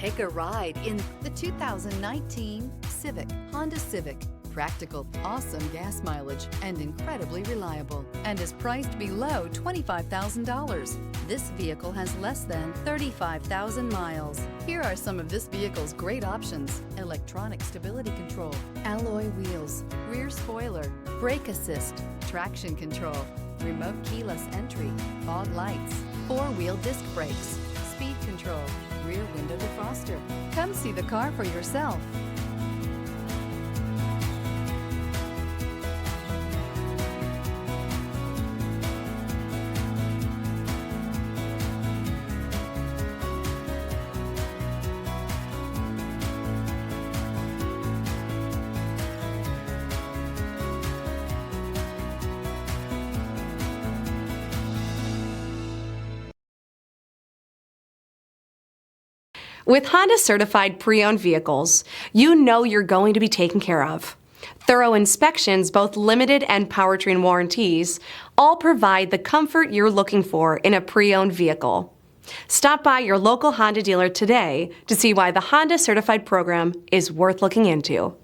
Take a ride in the 2019 Honda Civic. Practical, awesome gas mileage, and incredibly reliable, and is priced below $25,000. This vehicle has less than 35,000 miles. Here are some of this vehicle's great options: electronic stability control, alloy wheels, rear spoiler, brake assist, traction control, remote keyless entry, fog lights, four-wheel disc brakes, speed control, rear window defroster. Come see the car for yourself. With Honda Certified Pre-Owned Vehicles, you know you're going to be taken care of. Thorough inspections, both limited and powertrain warranties, all provide the comfort you're looking for in a pre-owned vehicle. Stop by your local Honda dealer today to see why the Honda Certified program is worth looking into.